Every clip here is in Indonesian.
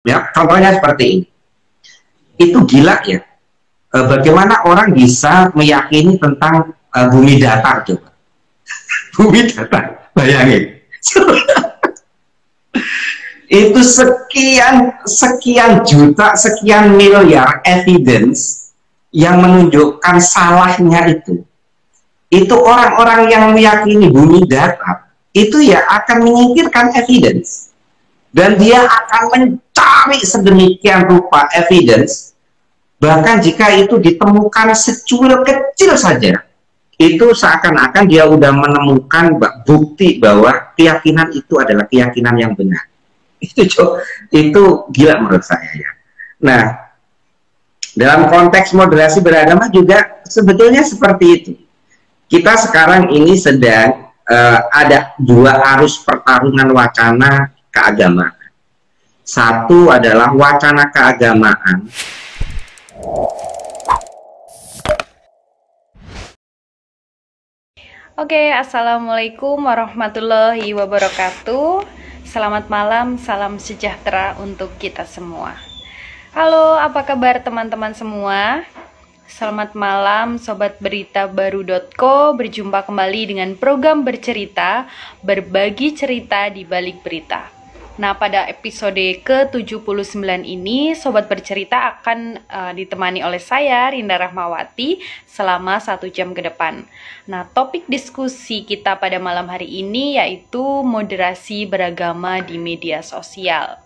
Ya, contohnya seperti ini. Itu gila ya. Bagaimana orang bisa meyakini tentang bumi datar coba. Bumi datar, bayangin. Itu sekian juta, sekian miliar evidence yang menunjukkan salahnya itu. Itu orang-orang yang meyakini bumi datar itu ya akan menyingkirkan evidence, dan dia akan mencari sedemikian rupa evidence, bahkan jika itu ditemukan secuil kecil saja, itu seakan-akan dia sudah menemukan bukti bahwa keyakinan itu adalah keyakinan yang benar. Itu gila menurut saya ya. Nah, dalam konteks moderasi beragama juga sebetulnya seperti itu. Kita sekarang ini sedang ada dua arus pertarungan wacana keagamaan. Satu adalah wacana keagamaan Oke, assalamualaikum warahmatullahi wabarakatuh. Selamat malam, salam sejahtera untuk kita semua. Halo, apa kabar teman-teman semua? Selamat malam Sobat Berita Baru.co. Berjumpa kembali dengan program Bercerita, berbagi cerita di balik berita. Nah, pada episode ke-79 ini, Sobat Bercerita akan ditemani oleh saya, Rinda Rahmawati, selama 1 jam ke depan. Nah, topik diskusi kita pada malam hari ini yaitu moderasi beragama di media sosial.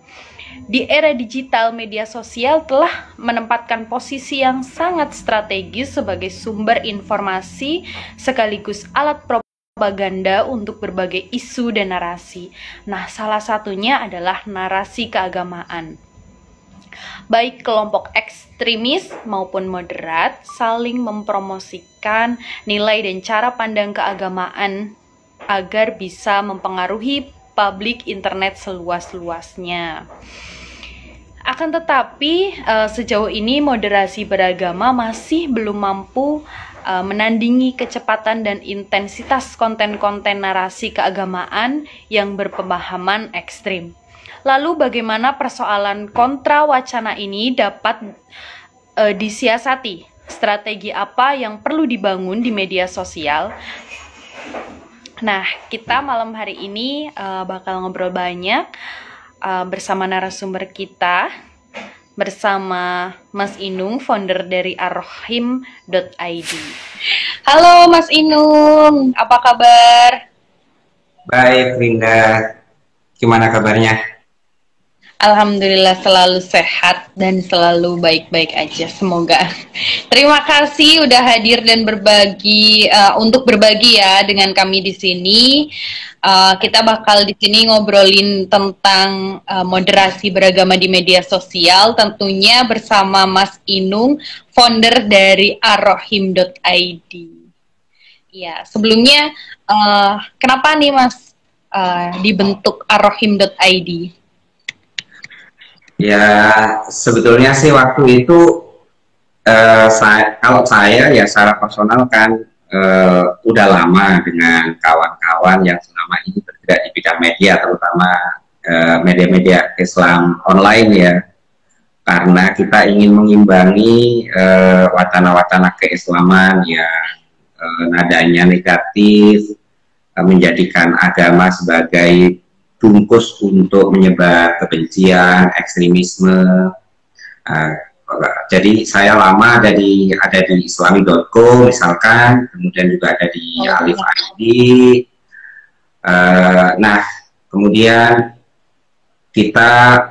Di era digital, media sosial telah menempatkan posisi yang sangat strategis sebagai sumber informasi sekaligus alat propaganda untuk berbagai isu dan narasi. Nah, salah satunya adalah narasi keagamaan. Baik kelompok ekstremis maupun moderat saling mempromosikan nilai dan cara pandang keagamaan agar bisa mempengaruhi publik internet seluas-luasnya. Akan tetapi, sejauh ini moderasi beragama masih belum mampu menandingi kecepatan dan intensitas konten-konten narasi keagamaan yang berpemahaman ekstrim. Lalu bagaimana persoalan kontra wacana ini dapat disiasati? Strategi apa yang perlu dibangun di media sosial? Nah, kita malam hari ini bakal ngobrol banyak bersama narasumber kita, bersama Mas Inung, founder dari arrohim.id. Halo Mas Inung, apa kabar? Baik, Rinda. Gimana kabarnya? Alhamdulillah selalu sehat dan selalu baik-baik aja, semoga. Terima kasih udah hadir dan berbagi untuk berbagi ya dengan kami di sini. Kita bakal di sini ngobrolin tentang moderasi beragama di media sosial, tentunya bersama Mas Inung, founder dari arrohim.id. Ya, sebelumnya kenapa nih Mas dibentuk arrohim.id? Ya, sebetulnya sih waktu itu kalau saya ya secara personal kan udah lama dengan kawan-kawan yang selama ini bergerak di bidang media, terutama media-media Islam online ya, karena kita ingin mengimbangi wacana-wacana keislaman yang nadanya negatif, menjadikan agama sebagai bungkus untuk menyebar kebencian, ekstremisme. Jadi saya lama ada di islami.co misalkan, kemudian juga ada di Alif ID. Nah, kemudian kita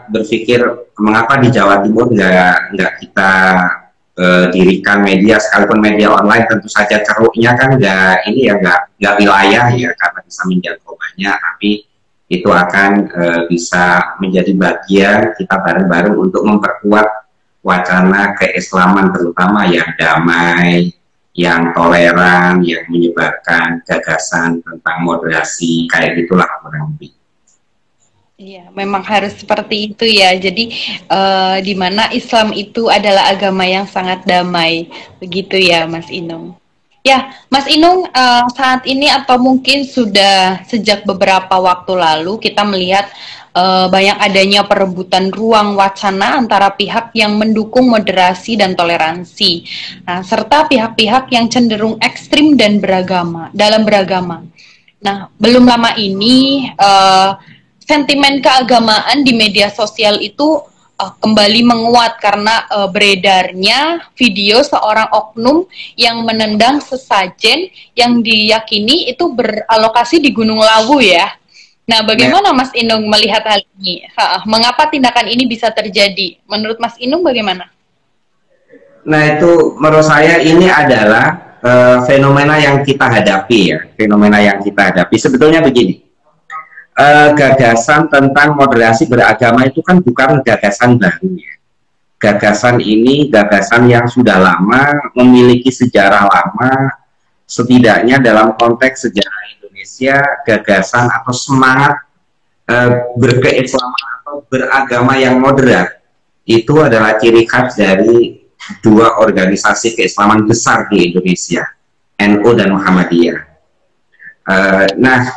berpikir mengapa di Jawa Timur nggak kita dirikan media, sekalipun media online tentu saja ceruknya kan nggak wilayah ya, karena bisa menjangkau banyak, tapi itu akan bisa menjadi bagian kita bareng-bareng untuk memperkuat wacana keislaman, terutama yang damai, yang toleran, yang menyebarkan gagasan tentang moderasi, kayak gitulah kurang lebih. Iya, memang harus seperti itu ya. Jadi di mana Islam itu adalah agama yang sangat damai, begitu ya, Mas Inung. Ya, Mas Inung, saat ini atau mungkin sudah sejak beberapa waktu lalu kita melihat banyak adanya perebutan ruang wacana antara pihak yang mendukung moderasi dan toleransi, serta pihak-pihak yang cenderung ekstrim dan beragama. Nah, belum lama ini sentimen keagamaan di media sosial itu kembali menguat karena beredarnya video seorang oknum yang menendang sesajen yang diyakini itu beralokasi di Gunung Lawu ya. Nah, bagaimana Mas Inung melihat hal ini? Mengapa tindakan ini bisa terjadi? Menurut Mas Inung bagaimana? Nah, itu menurut saya ini adalah fenomena yang kita hadapi ya. Fenomena yang kita hadapi. Sebetulnya begini, gagasan tentang moderasi beragama itu kan bukan gagasan baru ya. Gagasan ini gagasan yang sudah lama, memiliki sejarah lama, setidaknya dalam konteks sejarah Indonesia, gagasan atau semangat berkeislaman atau beragama yang moderat itu adalah ciri khas dari dua organisasi keislaman besar di Indonesia, NU dan Muhammadiyah. Nah,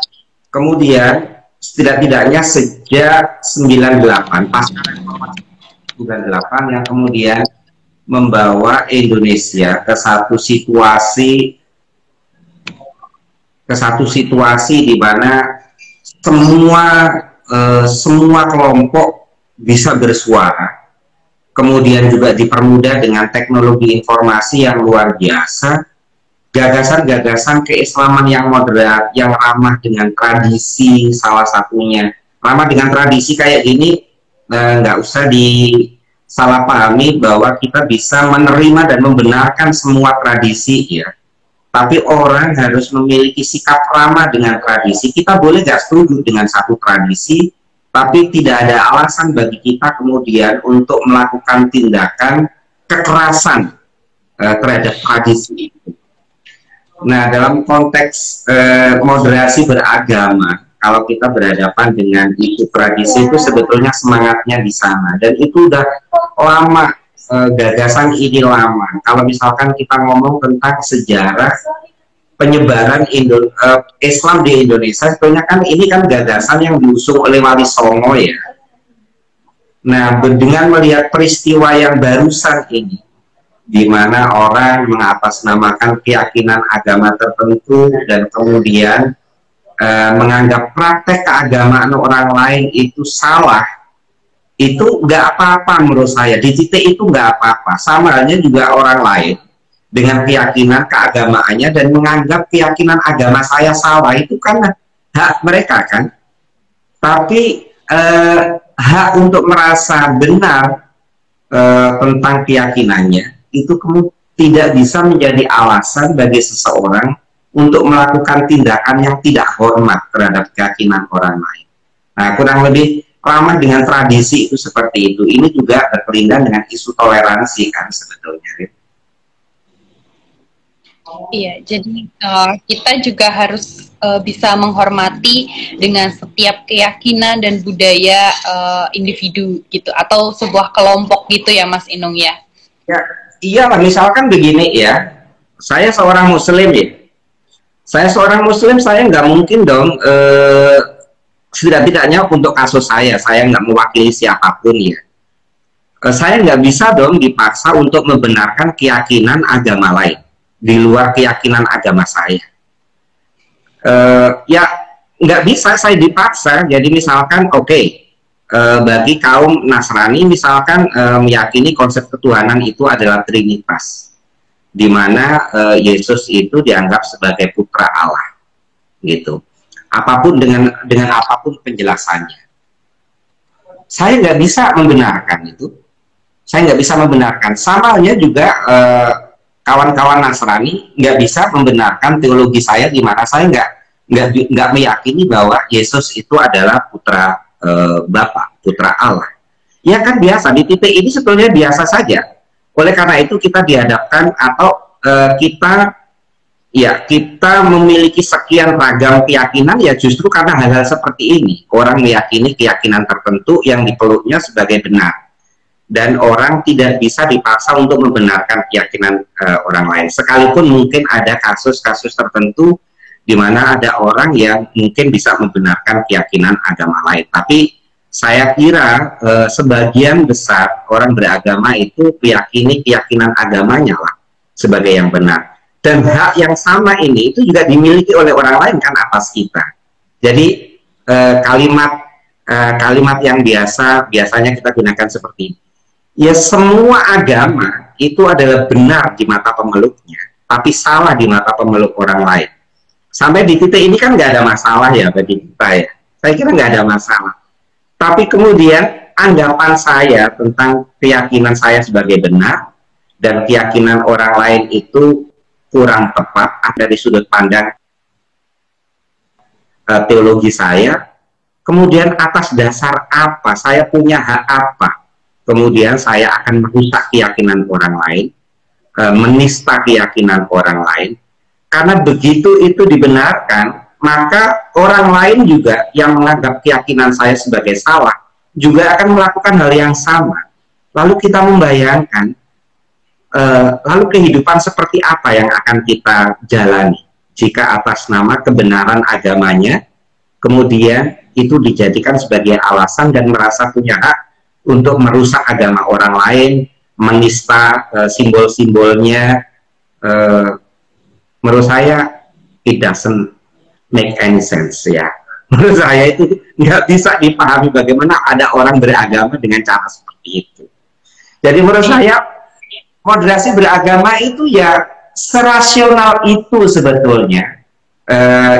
kemudian setidak-tidaknya sejak 98, pasca reformasi 98 yang kemudian membawa Indonesia ke satu situasi di mana semua kelompok bisa bersuara, kemudian juga dipermudah dengan teknologi informasi yang luar biasa, gagasan-gagasan keislaman yang moderat, yang ramah dengan tradisi, salah satunya ramah dengan tradisi kayak gini, nggak usah disalahpahami bahwa kita bisa menerima dan membenarkan semua tradisi ya. Tapi orang harus memiliki sikap ramah dengan tradisi. Kita boleh nggak setuju dengan satu tradisi, tapi tidak ada alasan bagi kita kemudian untuk melakukan tindakan kekerasan terhadap tradisi itu. Nah, dalam konteks moderasi beragama, kalau kita berhadapan dengan isu tradisi itu sebetulnya semangatnya di sana, dan itu udah lama, gagasan ini lama. Kalau misalkan kita ngomong tentang sejarah penyebaran Islam di Indonesia, sebetulnya kan ini kan gagasan yang diusung oleh Wali Songo ya. Nah, dengan melihat peristiwa yang barusan ini, di mana orang mengatasnamakan keyakinan agama tertentu dan kemudian menganggap praktek keagamaan orang lain itu salah, itu nggak apa-apa menurut saya. Di titik itu nggak apa-apa. Sama halnya juga orang lain dengan keyakinan keagamaannya dan menganggap keyakinan agama saya salah, itu kan hak mereka kan. Tapi hak untuk merasa benar tentang keyakinannya itu tidak bisa menjadi alasan bagi seseorang untuk melakukan tindakan yang tidak hormat terhadap keyakinan orang lain. Nah, kurang lebih ramah dengan tradisi itu seperti itu. Ini juga berkelindan dengan isu toleransi kan sebetulnya. Iya, jadi kita juga harus bisa menghormati dengan setiap keyakinan dan budaya individu gitu, atau sebuah kelompok gitu ya Mas Inung ya? Ya, iyalah, misalkan begini ya, saya seorang muslim ya. Saya seorang muslim, saya nggak mungkin dong, setidak-tidaknya untuk kasus saya nggak mewakili siapapun ya. Saya nggak bisa dong dipaksa untuk membenarkan keyakinan agama lain di luar keyakinan agama saya. Ya nggak bisa saya dipaksa. Jadi misalkan bagi kaum Nasrani misalkan meyakini konsep ketuhanan itu adalah Trinitas, di mana Yesus itu dianggap sebagai putra Allah, gitu. Apapun dengan apapun penjelasannya, saya nggak bisa membenarkan itu. Saya nggak bisa membenarkan. Sama halnya juga kawan-kawan Nasrani nggak bisa membenarkan teologi saya, di mana saya nggak meyakini bahwa Yesus itu adalah putra Bapa, putra Allah. Ya kan biasa, di titik ini sebetulnya biasa saja. Oleh karena itu kita dihadapkan atau kita memiliki sekian ragam keyakinan ya justru karena hal-hal seperti ini. Orang meyakini keyakinan tertentu yang dipeluknya sebagai benar, dan orang tidak bisa dipaksa untuk membenarkan keyakinan orang lain. Sekalipun mungkin ada kasus-kasus tertentu di mana ada orang yang mungkin bisa membenarkan keyakinan agama lain. Tapi saya kira sebagian besar orang beragama itu meyakini keyakinan agamanya lah sebagai yang benar. Dan hak yang sama ini itu juga dimiliki oleh orang lain kan atas kita. Jadi kalimat yang biasanya kita gunakan seperti ini. Ya, semua agama itu adalah benar di mata pemeluknya, tapi salah di mata pemeluk orang lain. Sampai di titik ini kan nggak ada masalah ya bagi kita ya. Saya kira nggak ada masalah. Tapi kemudian anggapan saya tentang keyakinan saya sebagai benar dan keyakinan orang lain itu kurang tepat dari sudut pandang teologi saya. Kemudian atas dasar apa, saya punya hak apa, kemudian saya akan merusak keyakinan orang lain, menista keyakinan orang lain. Karena begitu itu dibenarkan, maka orang lain juga yang menganggap keyakinan saya sebagai salah juga akan melakukan hal yang sama. Lalu kita membayangkan lalu kehidupan seperti apa yang akan kita jalani jika atas nama kebenaran agamanya kemudian itu dijadikan sebagai alasan dan merasa punya hak untuk merusak agama orang lain, menista simbol-simbolnya. Menurut saya it doesn't make any sense ya. Menurut saya itu nggak bisa dipahami bagaimana ada orang beragama dengan cara seperti itu. Jadi menurut saya moderasi beragama itu ya serasional itu sebetulnya.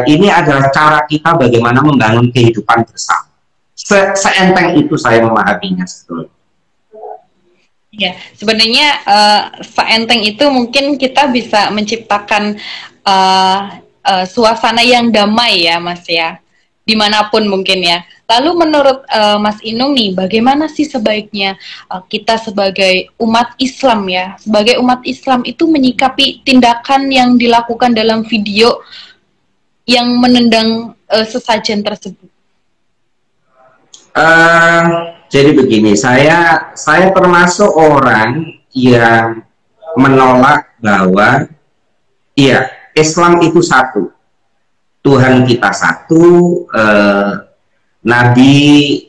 Ini adalah cara kita bagaimana membangun kehidupan bersama. Seenteng itu saya memahaminya sebetulnya. Ya, sebenarnya seenteng itu mungkin kita bisa menciptakan suasana yang damai ya Mas ya, dimanapun mungkin ya. Lalu menurut Mas Inung nih, bagaimana sih sebaiknya kita sebagai umat Islam ya, sebagai umat Islam itu menyikapi tindakan yang dilakukan dalam video yang menendang sesajen tersebut? Jadi begini, saya termasuk orang yang menolak bahwa iya, Islam itu satu, Tuhan kita satu, Nabi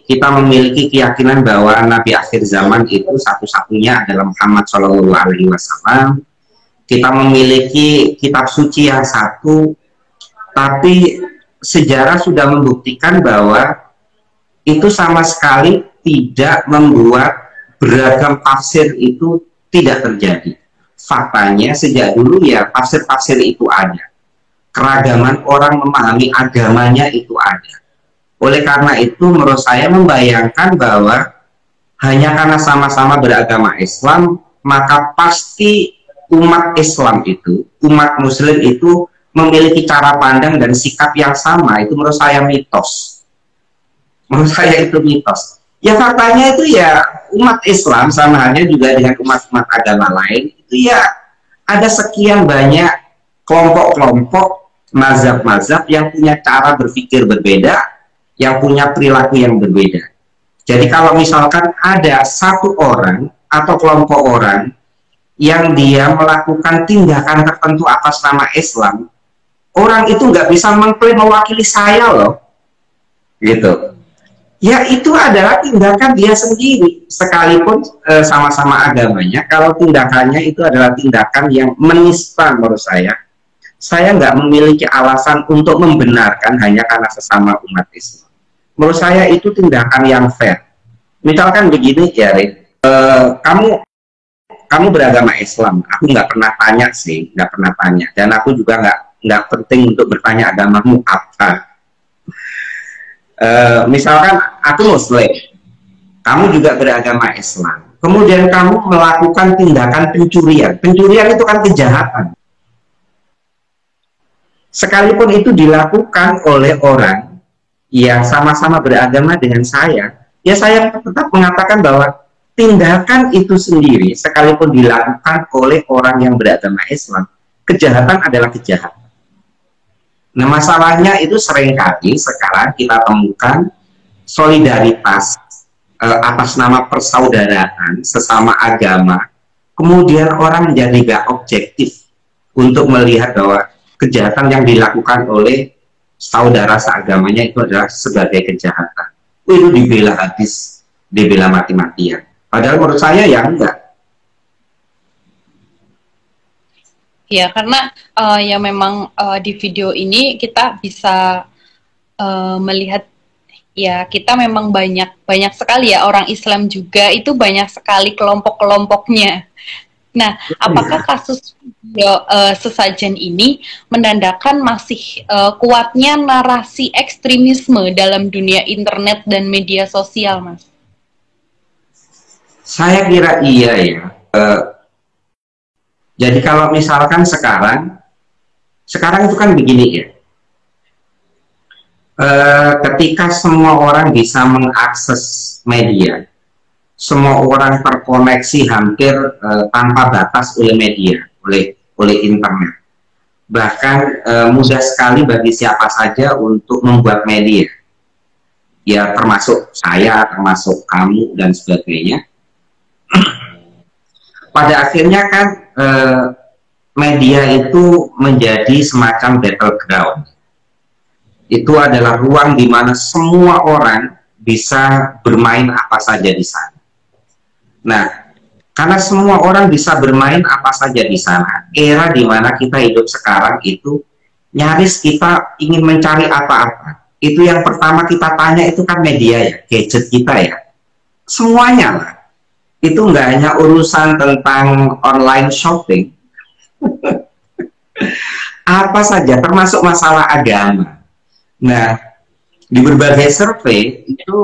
kita memiliki keyakinan bahwa Nabi akhir zaman itu satu-satunya adalah Muhammad SAW. Kita memiliki kitab suci yang satu, tapi sejarah sudah membuktikan bahwa itu sama sekali tidak membuat beragam tafsir itu tidak terjadi. Faktanya sejak dulu ya tafsir-tafsir itu ada. Keragaman orang memahami agamanya itu ada. Oleh karena itu menurut saya membayangkan bahwa hanya karena sama-sama beragama Islam, maka pasti umat Islam itu, umat Muslim itu memiliki cara pandang dan sikap yang sama. Itu menurut saya mitos. Menurut saya itu mitos. Ya faktanya itu ya umat Islam sama halnya juga dengan umat-umat agama lain itu ya ada sekian banyak kelompok-kelompok mazhab-mazhab yang punya cara berpikir berbeda, yang punya perilaku yang berbeda. Jadi kalau misalkan ada satu orang atau kelompok orang yang dia melakukan tindakan tertentu atas nama Islam, orang itu nggak bisa mengklaim mewakili saya loh, gitu. Ya itu adalah tindakan dia sendiri, sekalipun sama-sama agamanya. Kalau tindakannya itu adalah tindakan yang menista menurut saya nggak memiliki alasan untuk membenarkan hanya karena sesama umat Islam. Menurut saya itu tindakan yang fair. Misalkan begini ya, kamu beragama Islam, aku nggak pernah tanya sih, nggak pernah tanya, dan aku juga nggak penting untuk bertanya agamamu apa. Misalkan aku Muslim, kamu juga beragama Islam, kemudian kamu melakukan tindakan pencurian. Pencurian itu kan kejahatan. Sekalipun itu dilakukan oleh orang yang sama-sama beragama dengan saya, ya saya tetap mengatakan bahwa tindakan itu sendiri sekalipun dilakukan oleh orang yang beragama Islam, kejahatan adalah kejahatan. Nah masalahnya itu seringkali sekarang kita temukan solidaritas atas nama persaudaraan sesama agama, kemudian orang menjadi gak objektif untuk melihat bahwa kejahatan yang dilakukan oleh saudara seagamanya itu adalah sebagai kejahatan. itu dibela habis, dibela mati-matian. Padahal menurut saya ya enggak. Ya, karena ya memang di video ini kita bisa melihat ya kita memang banyak sekali ya orang Islam juga itu banyak sekali kelompok-kelompoknya. Nah, apakah kasus video sesajen ini menandakan masih kuatnya narasi ekstremisme dalam dunia internet dan media sosial, Mas? Saya kira iya ya. Jadi kalau misalkan sekarang itu kan begini ya. Ketika semua orang bisa mengakses media, semua orang terkoneksi hampir tanpa batas oleh media, oleh internet. Bahkan mudah sekali bagi siapa saja untuk membuat media. Ya termasuk saya, termasuk kamu dan sebagainya. Pada akhirnya kan media itu menjadi semacam battleground. Itu adalah ruang di mana semua orang bisa bermain apa saja di sana. Nah, karena semua orang bisa bermain apa saja di sana, era di mana kita hidup sekarang itu nyaris kita ingin mencari apa-apa. Itu yang pertama kita tanya itu kan media ya, gadget kita ya. Semuanya lah. Itu nggak hanya urusan tentang online shopping. Apa saja, termasuk masalah agama. Nah, di berbagai survei itu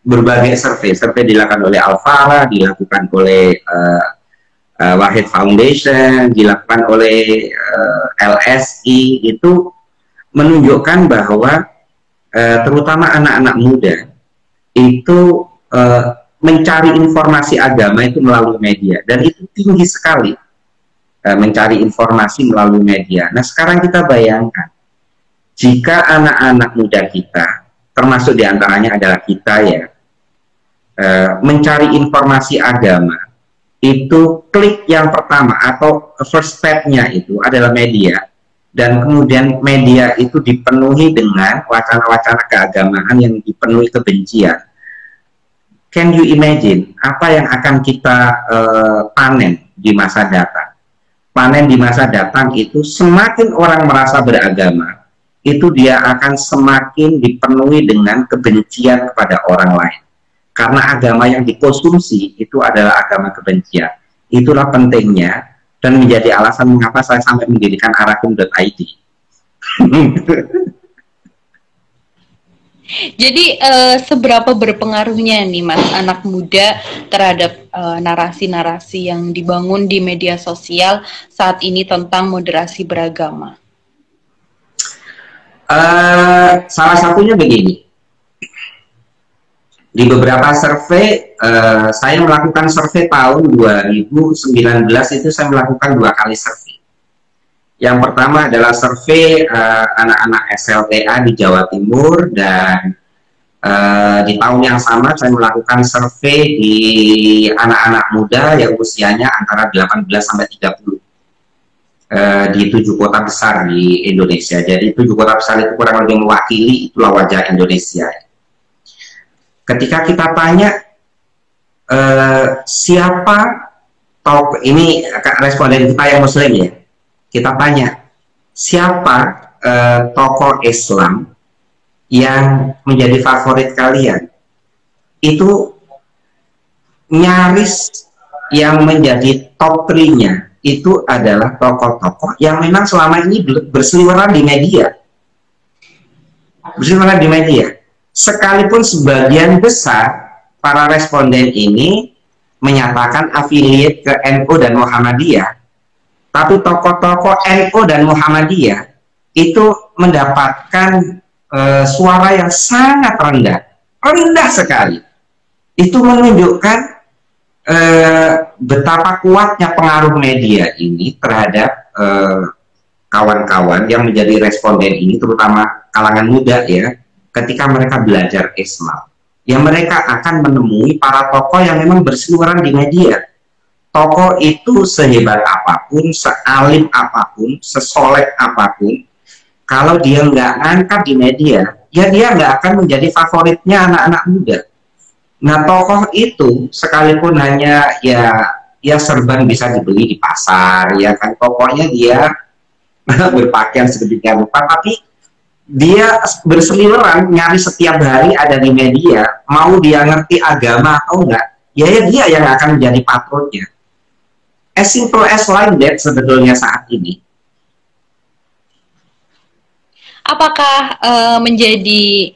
berbagai survei dilakukan oleh Al-Fala, dilakukan oleh Wahid Foundation, dilakukan oleh LSI, itu menunjukkan bahwa terutama anak-anak muda itu mencari informasi agama itu melalui media, dan itu tinggi sekali mencari informasi melalui media. Nah, sekarang kita bayangkan jika anak-anak muda kita, termasuk diantaranya adalah kita ya, mencari informasi agama, itu klik yang pertama atau first step-nya itu adalah media, dan kemudian media itu dipenuhi dengan wacana-wacana keagamaan yang dipenuhi kebencian. Can you imagine apa yang akan kita panen di masa datang? Panen di masa datang itu semakin orang merasa beragama, itu dia akan semakin dipenuhi dengan kebencian kepada orang lain. Karena agama yang dikonsumsi itu adalah agama kebencian. Itulah pentingnya dan menjadi alasan mengapa saya sampai mendirikan arakum.id. Jadi seberapa berpengaruhnya nih Mas anak muda terhadap narasi-narasi yang dibangun di media sosial saat ini tentang moderasi beragama? Salah satunya begini. Di beberapa survei, saya melakukan survei tahun 2019 itu saya melakukan 2 kali survei. Yang pertama adalah survei anak-anak SLTA di Jawa Timur, dan di tahun yang sama saya melakukan survei di anak-anak muda yang usianya antara 18 sampai 30 di 7 kota besar di Indonesia. Jadi 7 kota besar itu kurang lebih mewakili itulah wajah Indonesia. Ketika kita tanya siapa tokoh, ini responden kita yang muslim ya, kita tanya siapa tokoh Islam yang menjadi favorit kalian, itu nyaris yang menjadi top 3-nya itu adalah tokoh-tokoh yang memang selama ini berseliweran di media. Berseliweran di media. Sekalipun sebagian besar para responden ini menyatakan affiliate ke NU dan Muhammadiyah, tapi tokoh-tokoh NU dan Muhammadiyah itu mendapatkan suara yang sangat rendah sekali. Itu menunjukkan betapa kuatnya pengaruh media ini terhadap kawan-kawan yang menjadi responden ini, terutama kalangan muda ya, ketika mereka belajar Islam. Ya mereka akan menemui para tokoh yang memang berseliweran di media. Tokoh itu sehebat apapun, sealim apapun, sesoleh apapun, kalau dia nggak ngangkat di media, ya dia nggak akan menjadi favoritnya anak-anak muda. Nah, tokoh itu sekalipun hanya ya serban bisa dibeli di pasar, ya kan, pokoknya dia berpakaian sedemikian rupa, tapi dia berseliweran nyaris setiap hari ada di media, mau dia ngerti agama atau enggak, ya dia yang akan menjadi patronnya. As simple as like that sebetulnya saat ini. Apakah menjadi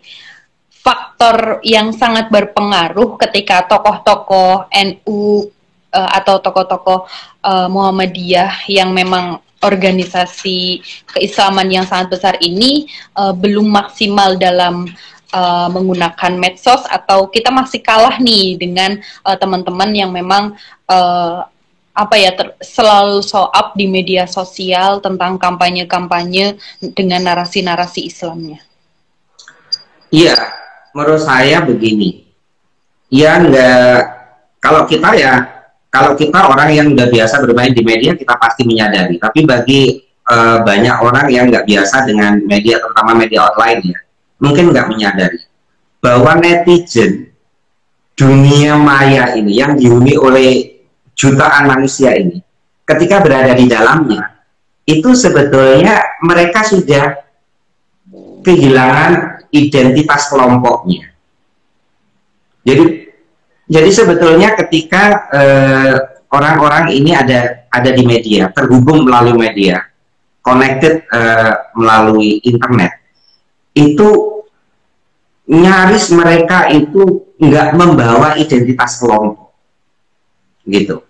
faktor yang sangat berpengaruh ketika tokoh-tokoh NU atau tokoh-tokoh Muhammadiyah yang memang organisasi keislaman yang sangat besar ini belum maksimal dalam menggunakan medsos, atau kita masih kalah nih dengan teman-teman yang memang selalu show up di media sosial tentang kampanye-kampanye dengan narasi-narasi Islamnya? Iya, menurut saya begini. Ya enggak, kalau kita orang yang udah biasa bermain di media, kita pasti menyadari. Tapi bagi banyak orang yang nggak biasa dengan media, terutama media online ya, mungkin nggak menyadari bahwa netizen dunia maya ini yang dihuni oleh jutaan manusia ini, ketika berada di dalamnya, itu sebetulnya mereka sudah kehilangan identitas kelompoknya. Jadi sebetulnya ketika orang-orang ini ada di media, terhubung melalui media, connected melalui internet, itu nyaris mereka itu nggak membawa identitas kelompok, gitu.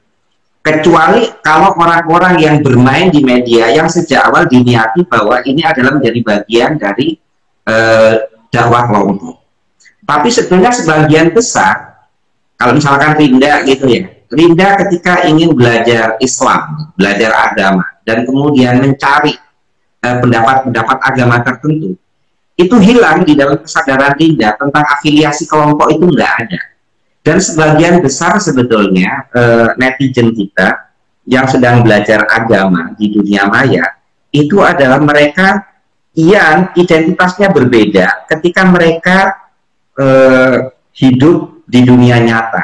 Kecuali kalau orang-orang yang bermain di media yang sejak awal diniati bahwa ini adalah menjadi bagian dari dakwah kelompok. Tapi sebetulnya sebagian besar, kalau misalkan Rinda gitu ya, Rinda ketika ingin belajar Islam, belajar agama, dan kemudian mencari pendapat-pendapat agama tertentu, itu hilang di dalam kesadaran Rinda tentang afiliasi kelompok, itu nggak ada. Dan sebagian besar sebetulnya netizen kita yang sedang belajar agama di dunia maya, itu adalah mereka yang identitasnya berbeda ketika mereka hidup di dunia nyata.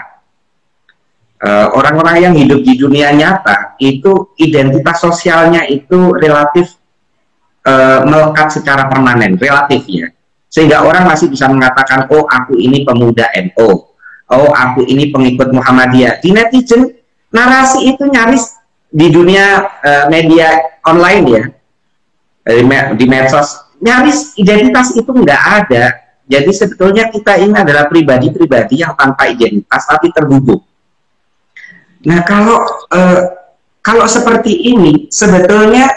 Orang-orang yang hidup di dunia nyata, itu identitas sosialnya itu relatif melekat secara permanen, relatif ya. Sehingga orang masih bisa mengatakan, oh aku ini pemuda NU, oh aku ini pengikut Muhammadiyah. Di netizen, narasi itu nyaris di dunia media online ya, di medsos, nyaris identitas itu nggak ada. Jadi sebetulnya kita ini adalah pribadi-pribadi yang tanpa identitas tapi terhubung. Nah kalau seperti ini, sebetulnya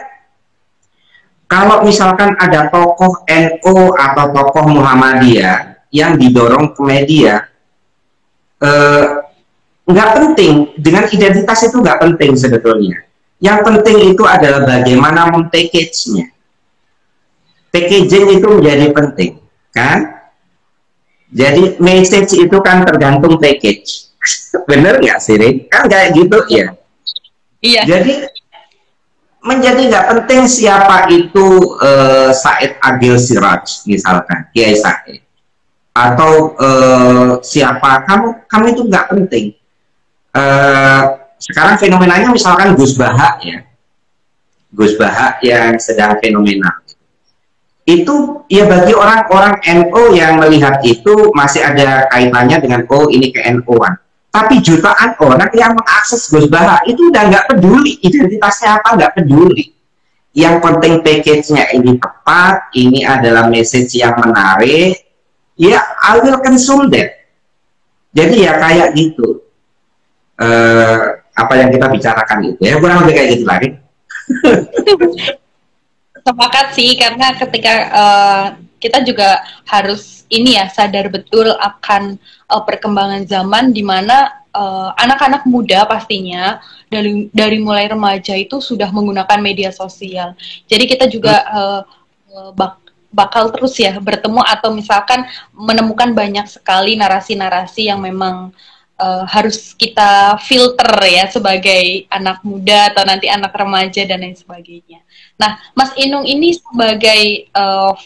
kalau misalkan ada tokoh NU atau tokoh Muhammadiyah yang didorong ke media, nggak penting, dengan identitas itu nggak penting sebetulnya. Yang penting itu adalah bagaimana men-package-nya. Packaging itu menjadi penting, kan? Jadi message itu kan tergantung package. Bener nggak sih, Rin? Kan kayak gitu ya? Iya. Jadi menjadi nggak penting siapa itu Said Agil Siraj, misalkan, Kiai Said. Atau siapa kamu itu nggak penting. Sekarang fenomenanya misalkan Gus Baha ya, Gus Baha yang sedang fenomenal. Itu ya bagi orang-orang NU yang melihat itu masih ada kaitannya dengan oh ini ke NU-an. Tapi jutaan orang yang mengakses Gus Baha itu udah nggak peduli identitasnya apa, nggak peduli. Yang penting package-nya ini tepat, ini adalah message yang menarik. Ya, I will consume that. Jadi ya kayak gitu. Apa yang kita bicarakan itu ya, kurang lebih kayak gitu lagi. Sepakat sih, karena ketika kita juga harus ini ya, sadar betul akan perkembangan zaman, di mana anak-anak muda pastinya dari mulai remaja itu sudah menggunakan media sosial. Jadi kita juga bakal terus ya bertemu atau misalkan menemukan banyak sekali narasi-narasi yang memang harus kita filter ya sebagai anak muda atau nanti anak remaja dan lain sebagainya. Nah, Mas Inung ini sebagai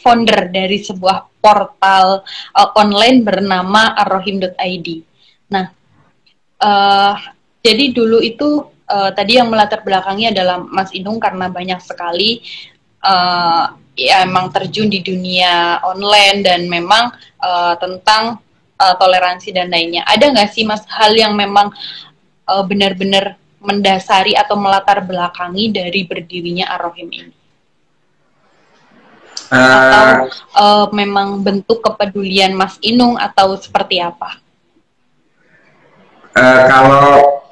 founder dari sebuah portal online bernama arrohim.id. Nah, jadi dulu itu tadi yang melatar belakangnya adalah Mas Inung karena banyak sekali ya emang terjun di dunia online dan memang tentang toleransi dan lainnya. Ada nggak sih Mas hal yang memang benar-benar mendasari atau melatar belakangi dari berdirinya Arrohim ini? Atau memang bentuk kepedulian Mas Inung atau seperti apa? Kalau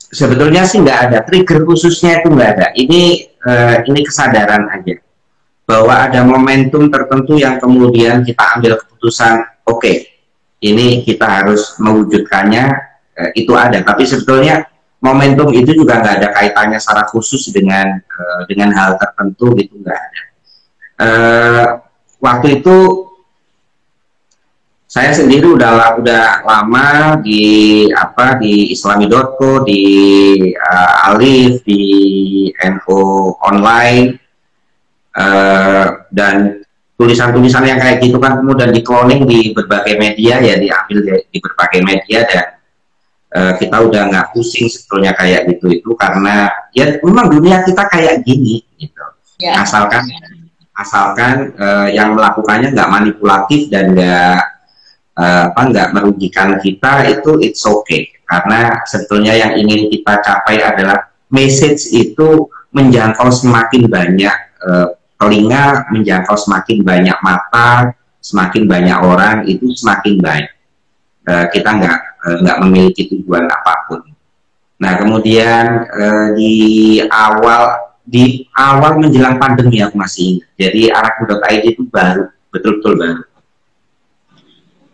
sebetulnya sih nggak ada trigger khususnya, itu nggak ada. Ini kesadaran aja bahwa ada momentum tertentu yang kemudian kita ambil keputusan, oke, ini kita harus mewujudkannya, itu ada. Tapi sebetulnya momentum itu juga nggak ada kaitannya secara khusus dengan hal tertentu, gitu nggak ada. Waktu itu saya sendiri udah lama di Islami.co, di Alif, di NO online, dan tulisan-tulisan yang kayak gitu kan kemudian di-cloning di berbagai media, ya diambil di berbagai media, dan kita udah nggak pusing sebetulnya kayak gitu itu, karena ya memang dunia kita kayak gini gitu. Yeah. Asalkan yang melakukannya nggak manipulatif dan nggak merugikan kita, itu it's okay. Karena sebetulnya yang ingin kita capai adalah message itu menjangkau semakin banyak telinga, menjangkau semakin banyak mata, semakin banyak orang, itu semakin baik. Kita nggak memiliki tujuan apapun. Nah, kemudian di awal menjelang pandemi aku masih ingat. Jadi arrohim.id itu baru, betul-betul baru.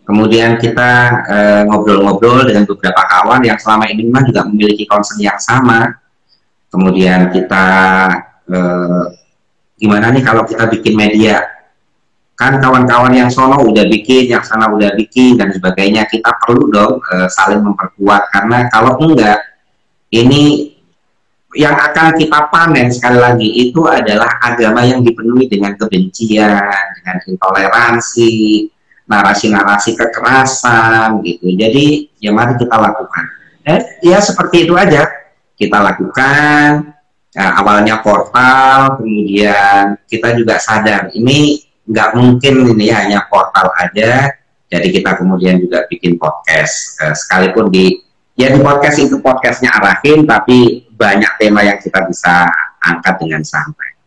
Kemudian kita ngobrol-ngobrol dengan beberapa kawan yang selama ini memang juga memiliki concern yang sama. Kemudian kita gimana nih kalau kita bikin media? Kan kawan-kawan yang sono udah bikin, yang sana udah bikin, dan sebagainya. Kita perlu dong saling memperkuat, karena kalau enggak, ini yang akan kita panen sekali lagi itu adalah agama yang dipenuhi dengan kebencian, dengan intoleransi, narasi-narasi kekerasan gitu. Jadi ya mari kita lakukan. Ya seperti itu aja kita lakukan. Awalnya portal, kemudian kita juga sadar ini nggak mungkin ini hanya portal aja, jadi kita kemudian juga bikin podcast, sekalipun di podcast itu podcastnya Arrohim, tapi banyak tema yang kita bisa angkat dengan santai,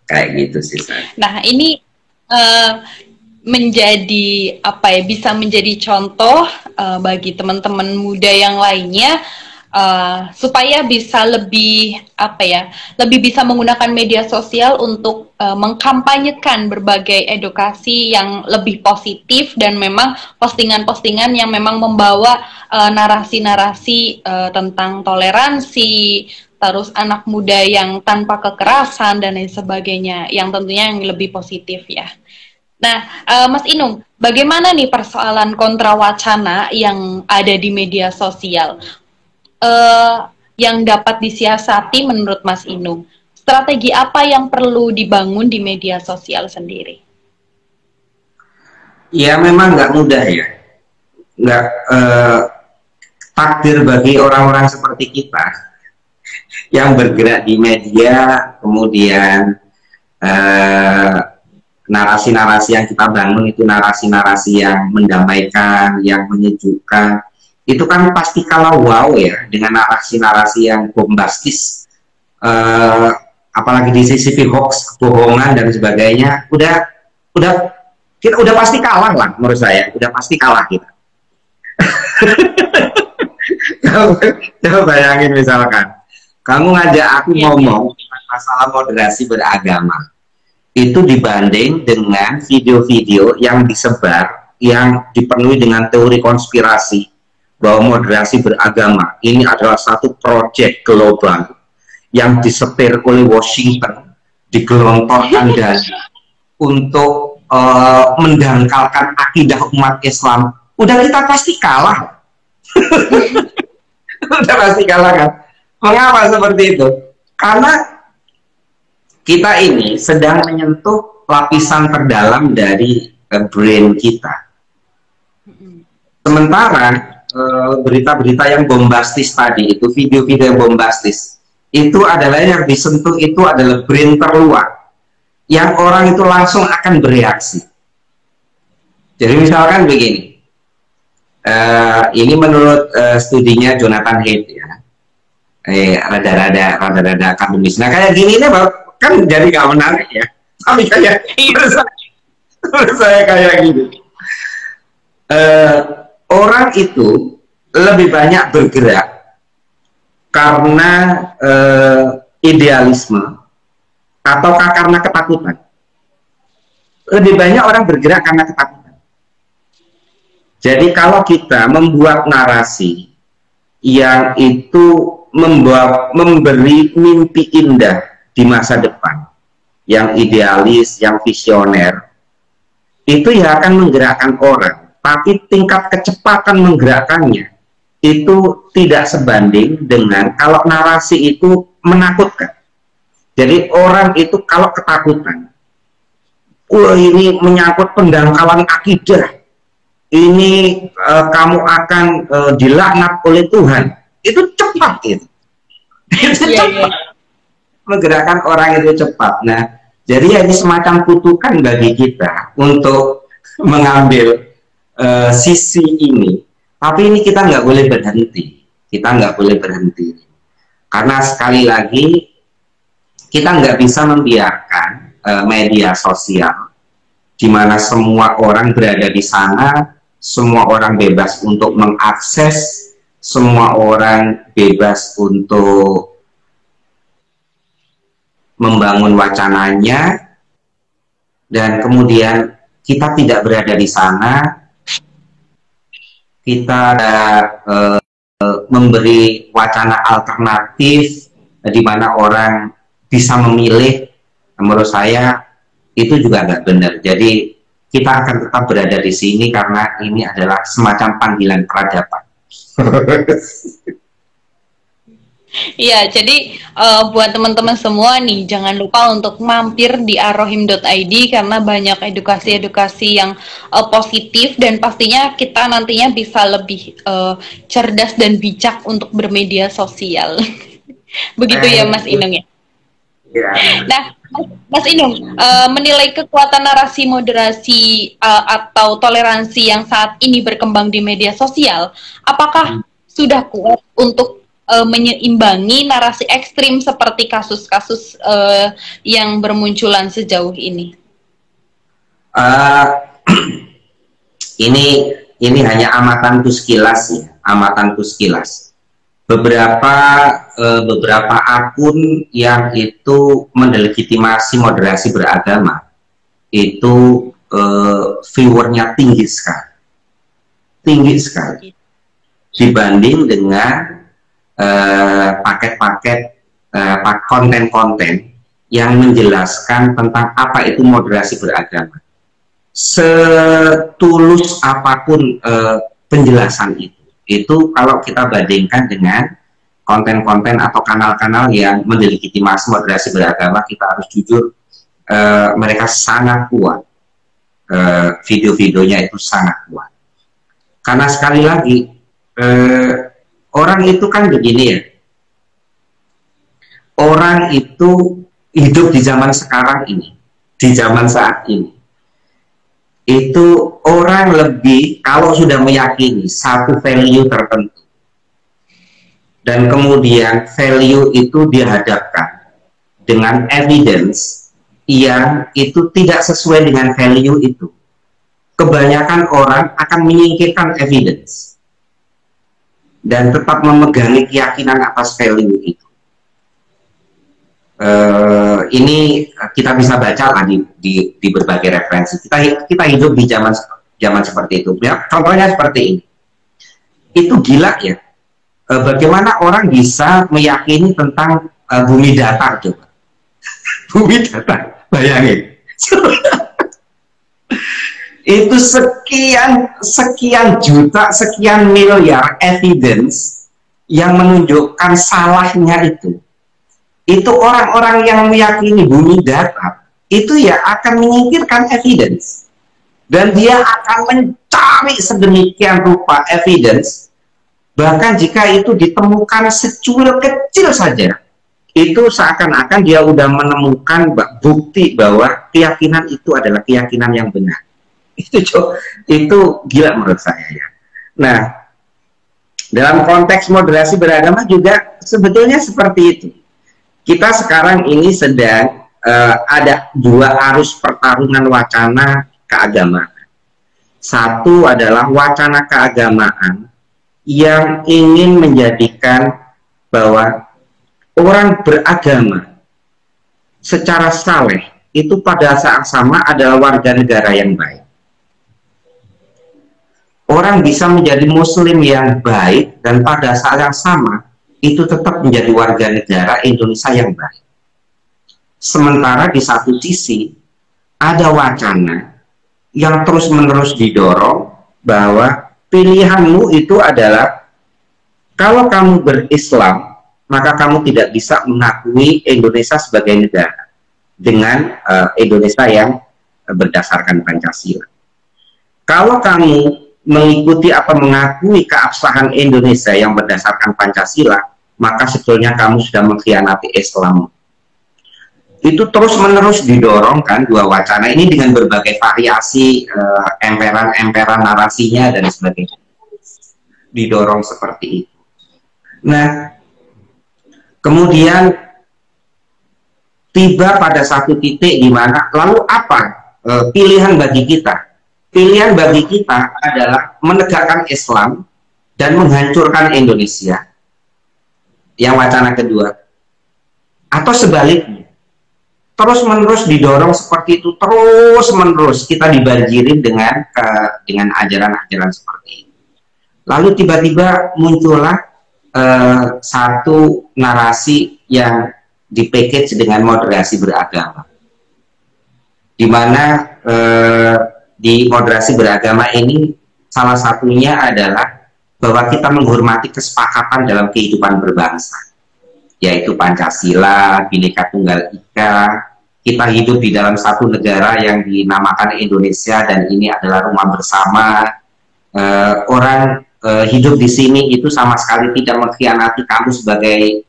kayak gitu sih. Nah, ini menjadi bisa menjadi contoh bagi teman-teman muda yang lainnya, supaya bisa lebih lebih bisa menggunakan media sosial untuk mengkampanyekan berbagai edukasi yang lebih positif, dan memang postingan-postingan yang memang membawa narasi-narasi tentang toleransi, terus anak muda yang tanpa kekerasan dan lain sebagainya, yang tentunya yang lebih positif ya. Nah, Mas Inung, bagaimana nih persoalan kontra wacana yang ada di media sosial? Yang dapat disiasati menurut Mas Inung, strategi apa yang perlu dibangun di media sosial sendiri? Ya memang nggak mudah ya, nggak takdir bagi orang-orang seperti kita yang bergerak di media, kemudian narasi-narasi yang kita bangun itu narasi-narasi yang mendamaikan, yang menyejukkan. Itu kan pasti kalah wow ya dengan narasi-narasi yang bombastis, apalagi di sisi hoax, kebohongan dan sebagainya. Kita udah pasti kalah lah, menurut saya udah pasti kalah kita. Coba bayangin misalkan kamu ngajak aku ngomong masalah moderasi beragama, itu dibanding dengan video-video yang disebar yang dipenuhi dengan teori konspirasi bahwa moderasi beragama ini adalah satu proyek global yang disetir oleh Washington, digelontorkan dana untuk mendangkalkan akidah umat Islam. Udah kita pasti kalah. Udah pasti kalah kan. Mengapa seperti itu? Karena kita ini sedang menyentuh lapisan terdalam dari brain kita. Sementara berita-berita yang bombastis tadi itu, video-video yang bombastis, itu adalah yang disentuh itu adalah brain terluar, yang orang itu langsung akan bereaksi. Jadi misalkan begini, ini menurut studinya Jonathan Haidt ya, rada-rada akademis. Nah kayak gini nih kan jadi gak menarik ya, tapi kayak menurut saya kayak gini. Orang itu lebih banyak bergerak karena idealisme ataukah karena ketakutan. Lebih banyak orang bergerak karena ketakutan. Jadi kalau kita membuat narasi yang itu memberi mimpi indah di masa depan, yang idealis, yang visioner, itu ya akan menggerakkan orang. Tapi tingkat kecepatan menggerakkannya itu tidak sebanding dengan kalau narasi itu menakutkan. Jadi orang itu kalau ketakutan, wah ini menyangkut pendangkalan akidah, ini kamu akan dilaknat oleh Tuhan, itu cepat itu. Itu cepat. Menggerakkan orang itu cepat. Nah, jadi ini semacam kutukan bagi kita untuk mengambil sisi ini, tapi ini kita nggak boleh berhenti. Kita nggak boleh berhenti karena sekali lagi kita nggak bisa membiarkan media sosial di mana semua orang berada di sana, semua orang bebas untuk mengakses, semua orang bebas untuk membangun wacananya, dan kemudian kita tidak berada di sana. Kita memberi wacana alternatif di mana orang bisa memilih. Menurut saya itu juga nggak benar. Jadi kita akan tetap berada di sini karena ini adalah semacam panggilan peradaban. Iya, jadi buat teman-teman semua nih, jangan lupa untuk mampir di arrohim.id karena banyak edukasi-edukasi yang positif dan pastinya kita nantinya bisa lebih cerdas dan bijak untuk bermedia sosial. Begitu ya Mas Inung ya? Ya. Nah, Mas Inung, menilai kekuatan narasi moderasi atau toleransi yang saat ini berkembang di media sosial, apakah sudah kuat untuk menyeimbangi narasi ekstrim seperti kasus-kasus yang bermunculan sejauh ini? Ini hanya amatanku sekilas ya, amatanku sekilas. Beberapa akun yang itu mendelegitimasi moderasi beragama itu viewernya tinggi sekali dibanding dengan paket-paket konten-konten yang menjelaskan tentang apa itu moderasi beragama. Setulus apapun penjelasan itu kalau kita bandingkan dengan konten-konten atau kanal-kanal yang mendelegitimasi moderasi beragama, kita harus jujur, mereka sangat kuat. Video-videonya itu sangat kuat. Karena sekali lagi, orang itu kan begini ya, orang itu hidup di zaman sekarang ini, di zaman saat ini, itu orang lebih kalau sudah meyakini satu value tertentu, dan kemudian value itu dihadapkan dengan evidence yang itu tidak sesuai dengan value itu, kebanyakan orang akan menyingkirkan evidence dan tetap memegangi keyakinan atas value itu. Ini kita bisa baca lah di berbagai referensi. Kita hidup di zaman seperti itu. Ya, contohnya seperti ini. Itu gila ya. Bagaimana orang bisa meyakini tentang bumi datar coba? Bumi datar, bayangin. Itu sekian juta, sekian miliar evidence yang menunjukkan salahnya itu orang-orang yang meyakini bumi datar itu ya akan menyingkirkan evidence, dan dia akan mencari sedemikian rupa evidence, bahkan jika itu ditemukan secuil kecil saja, itu seakan-akan dia udah menemukan bukti bahwa keyakinan itu adalah keyakinan yang benar. Itu gila menurut saya ya. Nah, dalam konteks moderasi beragama juga sebetulnya seperti itu. Kita sekarang ini sedang ada dua arus pertarungan wacana keagamaan. Satu adalah wacana keagamaan yang ingin menjadikan bahwa orang beragama secara saleh itu pada saat sama adalah warga negara yang baik. Orang bisa menjadi muslim yang baik dan pada saat yang sama itu tetap menjadi warga negara Indonesia yang baik. Sementara di satu sisi ada wacana yang terus-menerus didorong bahwa pilihanmu itu adalah kalau kamu berislam maka kamu tidak bisa mengakui Indonesia sebagai negara dengan Indonesia yang berdasarkan Pancasila. Kalau kamu mengikuti atau mengakui keabsahan Indonesia yang berdasarkan Pancasila, maka sebetulnya kamu sudah mengkhianati Islam. Itu terus-menerus didorong kan dua wacana ini dengan berbagai variasi, emperan-emperan narasinya dan sebagainya. Didorong seperti itu. Nah, kemudian tiba pada satu titik di mana lalu apa pilihan bagi kita? Pilihan bagi kita adalah menegakkan Islam dan menghancurkan Indonesia. Yang wacana kedua. Atau sebaliknya. Terus-menerus didorong seperti itu, terus-menerus kita dibanjirin dengan ajaran-ajaran seperti itu. Lalu tiba-tiba muncullah satu narasi yang dipackage dengan moderasi beragama. Di mana di moderasi beragama ini salah satunya adalah bahwa kita menghormati kesepakatan dalam kehidupan berbangsa, yaitu Pancasila, Bhinneka Tunggal Ika. Kita hidup di dalam satu negara yang dinamakan Indonesia dan ini adalah rumah bersama. Orang hidup di sini itu sama sekali tidak mengkhianati kamu sebagai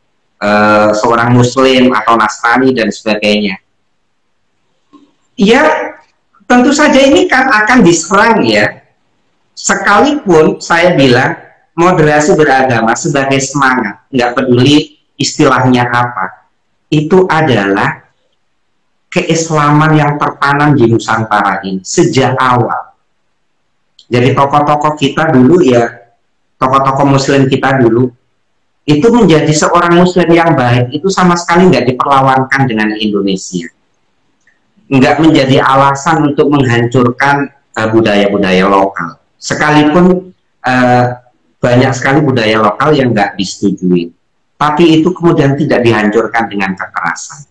seorang Muslim atau Nasrani dan sebagainya. Ya, tentu saja ini kan akan diserang ya. Sekalipun saya bilang moderasi beragama sebagai semangat, nggak peduli istilahnya apa, itu adalah keislaman yang tertanam di Nusantara ini sejak awal. Jadi tokoh-tokoh kita dulu ya, tokoh-tokoh Muslim kita dulu, itu menjadi seorang Muslim yang baik itu sama sekali nggak diperlawankan dengan Indonesia. Nggak menjadi alasan untuk menghancurkan budaya-budaya lokal. Sekalipun banyak sekali budaya lokal yang nggak disetujui. Tapi itu kemudian tidak dihancurkan dengan kekerasan.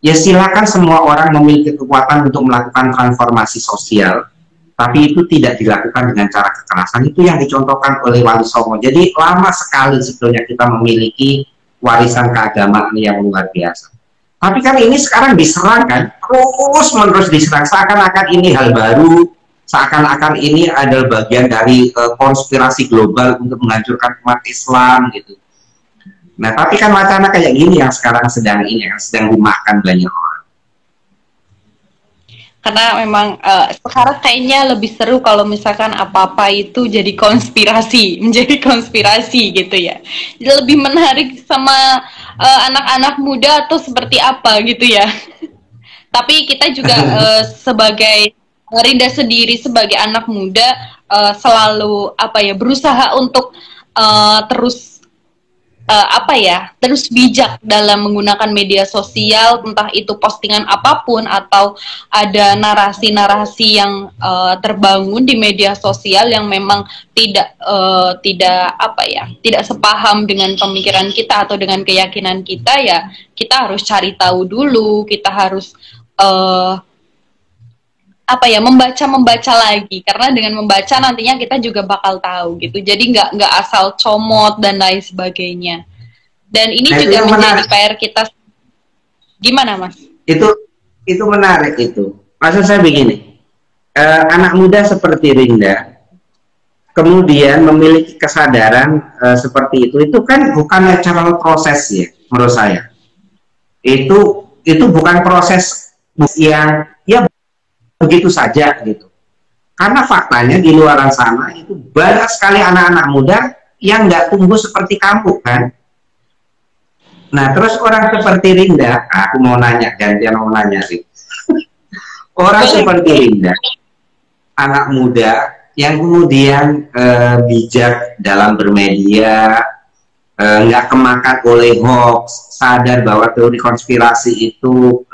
Ya silakan semua orang memiliki kekuatan untuk melakukan transformasi sosial, tapi itu tidak dilakukan dengan cara kekerasan. Itu yang dicontohkan oleh Wali Songo. Jadi lama sekali sebetulnya kita memiliki warisan keagamaan yang luar biasa. Tapi kan ini sekarang diserang kan, terus-menerus diserang, seakan-akan ini hal baru, seakan-akan ini adalah bagian dari konspirasi global untuk menghancurkan umat Islam gitu. Nah, tapi kan wacana kayak gini yang sekarang sedang dimakan banyak orang. Karena memang sekarang kayaknya lebih seru kalau misalkan apa-apa itu jadi konspirasi, menjadi konspirasi gitu ya. Jadi lebih menarik sama anak-anak muda atau seperti apa gitu ya. Tapi kita juga sebagai Rinda sendiri sebagai anak muda selalu berusaha untuk terus terus bijak dalam menggunakan media sosial, entah itu postingan apapun atau ada narasi-narasi yang terbangun di media sosial yang memang tidak sepaham dengan pemikiran kita atau dengan keyakinan kita, ya kita harus cari tahu dulu, kita harus apa ya, membaca lagi, karena dengan membaca nantinya kita juga bakal tahu gitu. Jadi nggak asal comot dan lain sebagainya. Dan ini juga menjadi PR kita. Gimana, Mas? Itu menarik itu. Maksud saya begini, anak muda seperti Rinda kemudian memiliki kesadaran seperti itu kan bukan natural proses ya menurut saya. Itu bukan proses yang ya begitu saja gitu. Karena faktanya di luar sana itu banyak sekali anak-anak muda yang nggak tumbuh seperti kamu kan. Nah terus orang seperti Rinda, aku mau nanya, gantian mau nanya sih. Orang seperti Rinda, anak muda yang kemudian bijak dalam bermedia, nggak kemakan oleh hoax, sadar bahwa teori konspirasi itu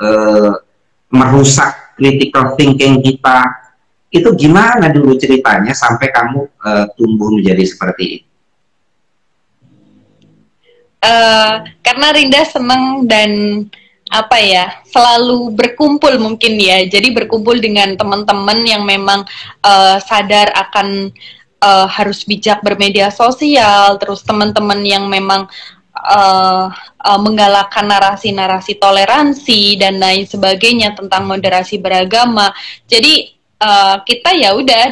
merusak critical thinking kita. Itu gimana dulu ceritanya sampai kamu tumbuh menjadi seperti ini? Karena Rinda senang dan apa ya, selalu berkumpul mungkin ya, jadi berkumpul dengan teman-teman yang memang sadar akan harus bijak bermedia sosial, terus teman-teman yang memang menggalakkan narasi-narasi toleransi dan lain sebagainya tentang moderasi beragama. Jadi kita ya udah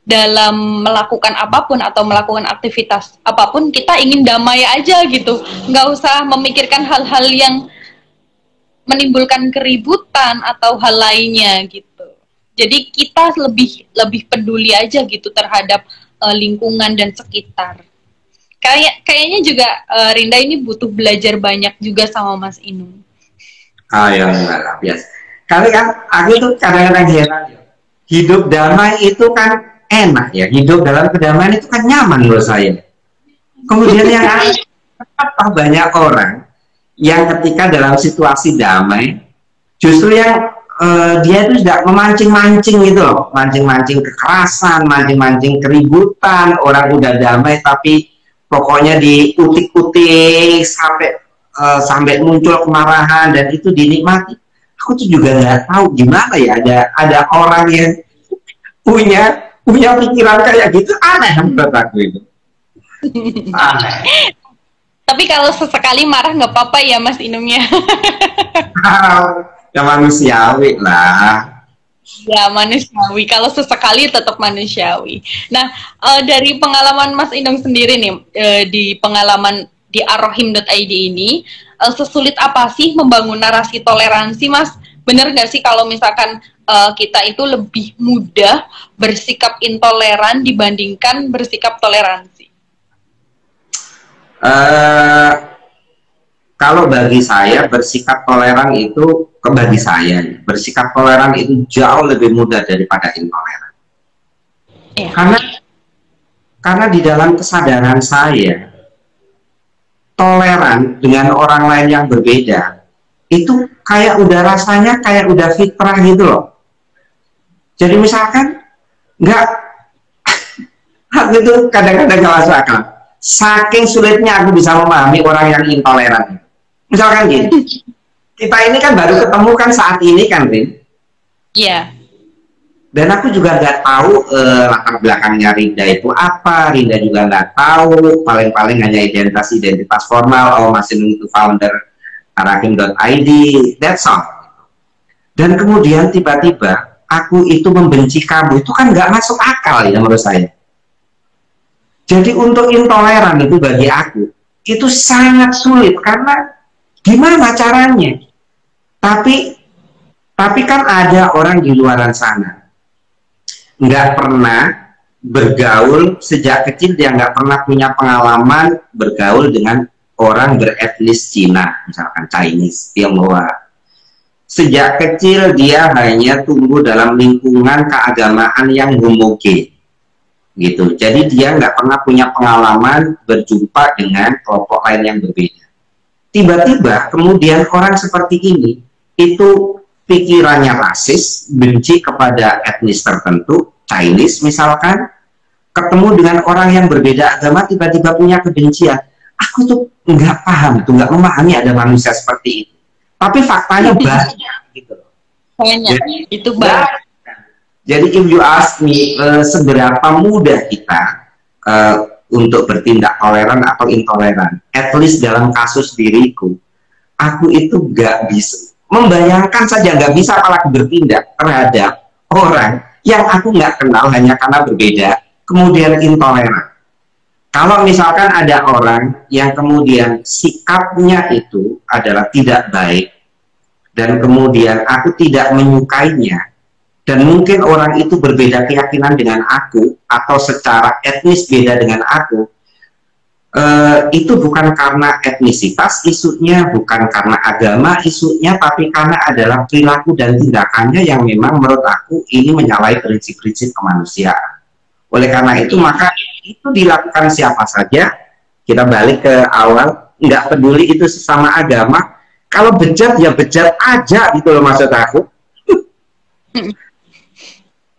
dalam melakukan apapun atau melakukan aktivitas apapun, kita ingin damai aja gitu, nggak usah memikirkan hal-hal yang menimbulkan keributan atau hal lainnya gitu. Jadi kita lebih peduli aja gitu terhadap lingkungan dan sekitar. Kayaknya juga Rinda ini butuh belajar banyak juga sama Mas Inung. Ya biasa. Kali kan aku tuh kadang-kadang heran ya. Hidup damai itu kan enak ya, hidup dalam kedamaian itu kan nyaman menurut saya. Kemudian yang apa banyak orang yang ketika dalam situasi damai justru yang dia itu tidak memancing-mancing gitu loh, mancing-mancing kekerasan, mancing-mancing keributan. Orang udah damai tapi pokoknya diutik-utik sampai muncul kemarahan dan itu dinikmati. Aku tuh juga nggak tahu gimana ya, ada orang yang punya pikiran kayak gitu, aneh menurut aku itu. Aneh. Tapi kalau sesekali marah nggak apa-apa ya Mas Inungnya. Ya manusiawi lah. Ya manusiawi, kalau sesekali tetap manusiawi. Nah dari pengalaman Mas Inung sendiri nih, di pengalaman di arrohim.id ini, sesulit apa sih membangun narasi toleransi, Mas? Bener nggak sih kalau misalkan kita itu lebih mudah bersikap intoleran dibandingkan bersikap toleransi? Kalau bagi saya bersikap toleran itu, bersikap toleran itu jauh lebih mudah daripada intoleran. Ya. Karena di dalam kesadaran saya, toleran dengan orang lain yang berbeda itu kayak udah rasanya kayak udah fitrah gitu loh. Jadi misalkan nggak, aku itu kadang-kadang nggak masuk akal. Saking sulitnya aku bisa memahami orang yang intoleran. Misalkan gini, kita ini kan baru ketemu kan saat ini kan, Rin? Iya. Dan aku juga nggak tahu latar belakangnya Rinda itu apa. Rinda juga nggak tahu. Paling-paling hanya identitas formal. Oh, masih itu founder arrohim.id. That's all. Dan kemudian tiba-tiba aku itu membenci kamu. Itu kan nggak masuk akal ya menurut saya. Jadi untuk intoleran itu bagi aku itu sangat sulit karena gimana caranya? Tapi kan ada orang di luar sana nggak pernah bergaul sejak kecil, dia nggak pernah punya pengalaman bergaul dengan orang beretnis Cina, misalkan Chinese, Tionghoa. Sejak kecil dia hanya tumbuh dalam lingkungan keagamaan yang homogen. Gitu. Jadi dia nggak pernah punya pengalaman berjumpa dengan kelompok lain yang berbeda. Tiba-tiba kemudian orang seperti ini itu pikirannya rasis, benci kepada etnis tertentu, Chinese misalkan, ketemu dengan orang yang berbeda agama tiba-tiba punya kebencian. Aku tuh nggak paham, tuh nggak memahami ada manusia seperti itu. Tapi faktanya banyak gitu. Banyak, itu banyak. Jadi if you ask me, seberapa mudah kita untuk bertindak toleran atau intoleran, at least dalam kasus diriku, aku itu gak bisa membayangkan saja, gak bisa apalagi bertindak terhadap orang yang aku nggak kenal hanya karena berbeda, kemudian intoleran. Kalau misalkan ada orang yang kemudian sikapnya itu adalah tidak baik, dan kemudian aku tidak menyukainya, dan mungkin orang itu berbeda keyakinan dengan aku, atau secara etnis beda dengan aku, itu bukan karena etnisitas isunya, bukan karena agama isunya, tapi karena adalah perilaku dan tindakannya yang memang menurut aku ini menyalahi prinsip-prinsip kemanusiaan. Oleh karena itu, maka itu dilakukan siapa saja. Kita balik ke awal, nggak peduli itu sesama agama, kalau bejat ya bejat aja gitu loh maksud aku.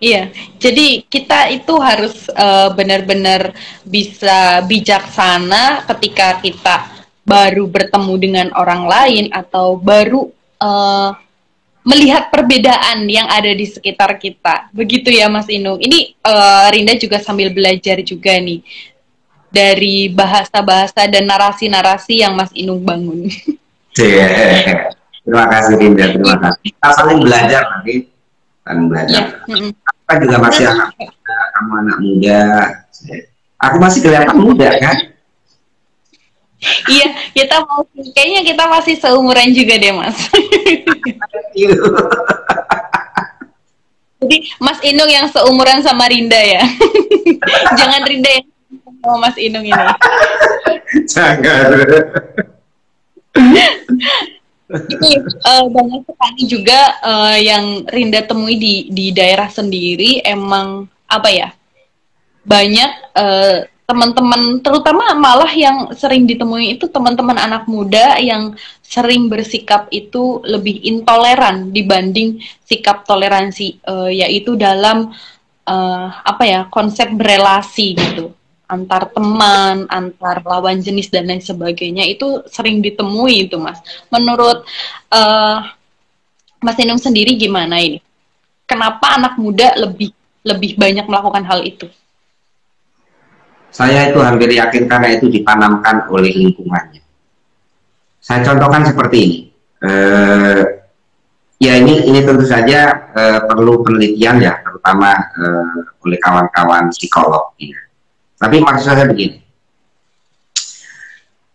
Iya, jadi kita itu harus benar-benar bisa bijaksana ketika kita baru bertemu dengan orang lain atau baru melihat perbedaan yang ada di sekitar kita. Begitu ya Mas Inung. Ini Rinda juga sambil belajar juga nih dari bahasa-bahasa dan narasi-narasi yang Mas Inung bangun. Terima kasih Rinda, terima kasih. Kita saling belajar nanti. Saling belajar. Ya. Kita juga masih anak muda, kamu anak muda. Aku masih kelihatan muda kan? Iya, kayaknya kita masih seumuran juga deh Mas. Jadi Mas Inung yang seumuran sama Rinda ya. Jangan Rinda yang sama Mas Inung ini. Jangan. Ini banyak sekali juga yang Rinda temui di daerah sendiri. Emang apa ya, banyak teman-teman, terutama malah yang sering ditemui itu teman-teman anak muda yang sering bersikap itu lebih intoleran dibanding sikap toleransi, yaitu dalam apa ya, konsep berelasi gitu, antar teman, antar lawan jenis dan lain sebagainya. Itu sering ditemui itu Mas. Menurut Mas Inung sendiri gimana ini? Kenapa anak muda lebih banyak melakukan hal itu? Saya itu hampir yakin karena itu ditanamkan oleh lingkungannya. Saya contohkan seperti ini. Ya ini tentu saja perlu penelitian ya, terutama oleh kawan-kawan psikolog. Ya. Tapi maksud saya begini,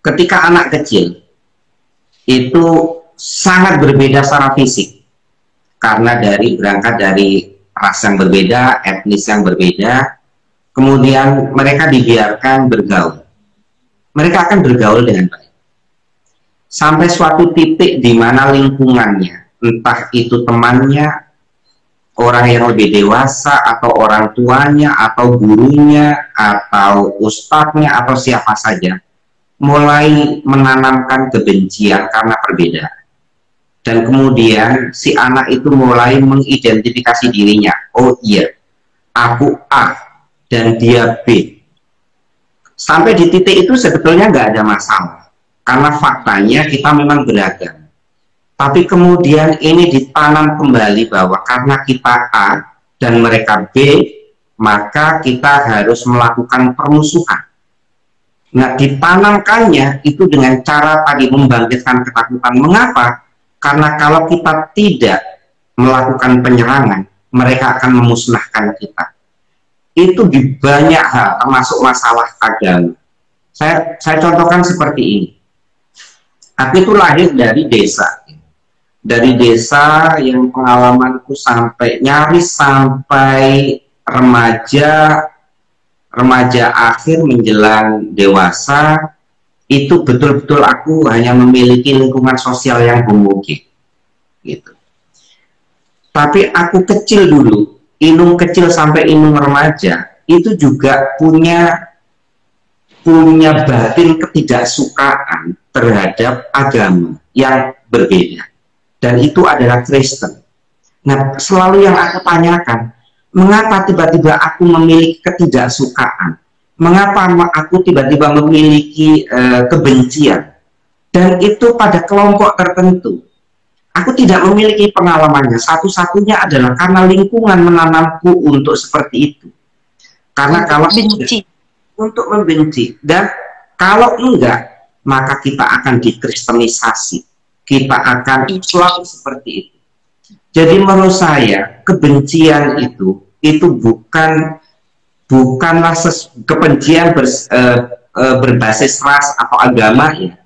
ketika anak kecil itu sangat berbeda secara fisik, karena berangkat dari ras yang berbeda, etnis yang berbeda, kemudian mereka dibiarkan bergaul. Mereka akan bergaul dengan baik. Sampai suatu titik di mana lingkungannya, entah itu temannya, orang yang lebih dewasa, atau orang tuanya, atau gurunya, atau ustadznya, atau siapa saja, mulai menanamkan kebencian karena perbedaan. Dan kemudian si anak itu mulai mengidentifikasi dirinya. Oh iya, aku A dan dia B. Sampai di titik itu sebetulnya nggak ada masalah, karena faktanya kita memang beragam. Tapi kemudian ini ditanam kembali bahwa karena kita A dan mereka B, maka kita harus melakukan permusuhan. Nah, ditanamkannya itu dengan cara tadi membangkitkan ketakutan. Mengapa? Karena kalau kita tidak melakukan penyerangan, mereka akan memusnahkan kita. Itu di banyak hal, termasuk masalah agama. Saya contohkan seperti ini. Aku itu lahir dari desa. Dari desa yang pengalamanku nyaris sampai remaja akhir menjelang dewasa, itu betul-betul aku hanya memiliki lingkungan sosial yang homogen. Gitu. Tapi aku kecil dulu, Inung kecil sampai Inung remaja, itu juga punya batin ketidaksukaan terhadap agama yang berbeda. Dan itu adalah Kristen. Nah, selalu yang aku tanyakan, mengapa tiba-tiba aku memiliki ketidaksukaan? Mengapa aku tiba-tiba memiliki kebencian? Dan itu pada kelompok tertentu. Aku tidak memiliki pengalamannya. Satu-satunya adalah karena lingkungan menanamku untuk seperti itu. Karena kalau benci, untuk membenci, dan kalau enggak, maka kita akan dikristenisasi. Kita akan selalu seperti itu. Jadi menurut saya kebencian itu bukanlah kebencian berbasis ras atau agama ya.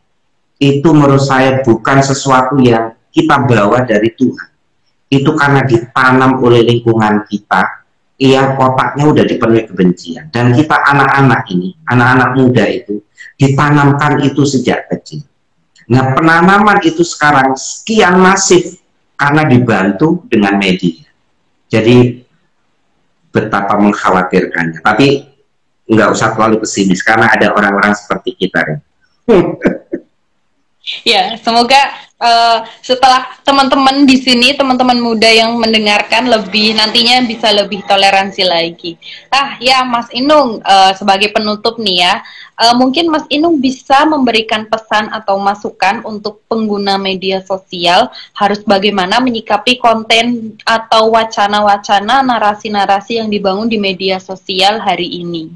Itu menurut saya bukan sesuatu yang kita bawa dari Tuhan. Itu karena ditanam oleh lingkungan kita yang otaknya udah dipenuhi kebencian. Dan kita anak-anak ini, anak-anak muda itu ditanamkan itu sejak kecil. Nah, penanaman itu sekarang sekian masif karena dibantu dengan media. Jadi betapa mengkhawatirkannya. Tapi nggak usah terlalu pesimis karena ada orang-orang seperti kita. Ya, semoga setelah teman-teman di sini, teman-teman muda yang mendengarkan nantinya bisa lebih toleransi lagi. Ya Mas Inung, sebagai penutup nih ya, mungkin Mas Inung bisa memberikan pesan atau masukan untuk pengguna media sosial harus bagaimana menyikapi konten atau wacana-wacana, narasi-narasi yang dibangun di media sosial hari ini.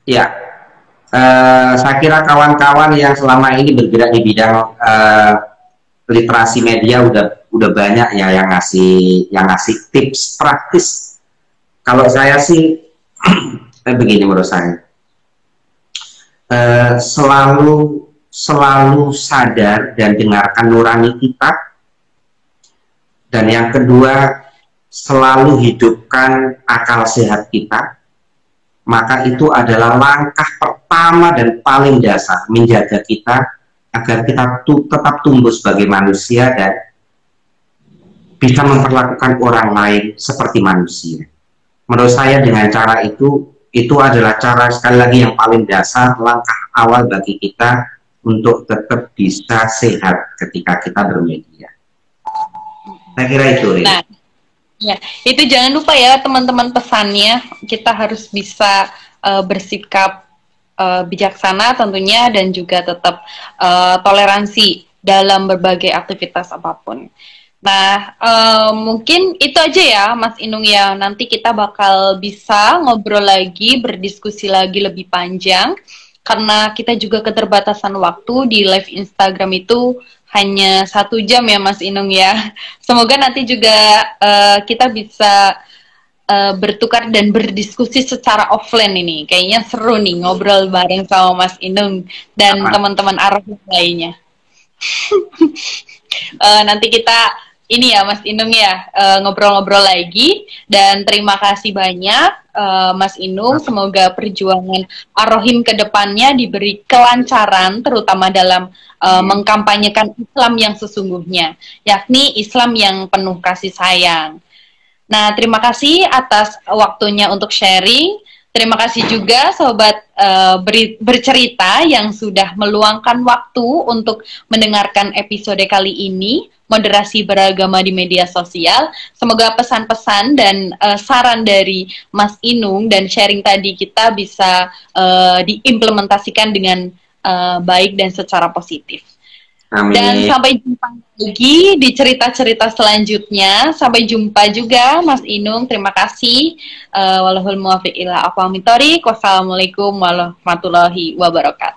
Ya, saya kira kawan-kawan yang selama ini bergerak di bidang literasi media udah banyak ya yang ngasih tips praktis. Kalau saya sih begini menurut saya, selalu sadar dan dengarkan nurani kita, dan yang kedua selalu hidupkan akal sehat kita. Maka itu adalah langkah pertama dan paling dasar menjaga kita agar kita tetap tumbuh sebagai manusia dan bisa memperlakukan orang lain seperti manusia. Menurut saya dengan cara itu adalah cara sekali lagi yang paling dasar, langkah awal bagi kita untuk tetap bisa sehat ketika kita bermedia. Saya kira itu, Rin. Nah, ya, itu jangan lupa ya teman-teman, pesannya kita harus bisa bersikap bijaksana tentunya, dan juga tetap toleransi dalam berbagai aktivitas apapun. Nah, mungkin itu aja ya Mas Inung ya. Nanti kita bakal bisa ngobrol lagi, berdiskusi lagi lebih panjang, karena kita juga keterbatasan waktu di live Instagram itu hanya 1 jam ya Mas Inung ya. Semoga nanti juga kita bisa bertukar dan berdiskusi secara offline ini. Kayaknya seru nih ngobrol bareng sama Mas Inung dan teman-teman Arrohim lainnya. Nanti kita ini ya Mas Inung ya, ngobrol-ngobrol lagi. Dan terima kasih banyak Mas Inung. Semoga perjuangan Arrohim ke depannya diberi kelancaran, terutama dalam mengkampanyekan Islam yang sesungguhnya, yakni Islam yang penuh kasih sayang. Nah, terima kasih atas waktunya untuk sharing. Terima kasih juga Sobat Bercerita yang sudah meluangkan waktu untuk mendengarkan episode kali ini, moderasi beragama di media sosial. Semoga pesan-pesan dan saran dari Mas Inung dan sharing tadi kita bisa diimplementasikan dengan baik dan secara positif. Amin. Dan sampai jumpa lagi di cerita-cerita selanjutnya. Sampai jumpa juga Mas Inung. Terima kasih. Wallahul muwaffiq ila aqwamit thoriq. Wassalamualaikum warahmatullahi wabarakatuh.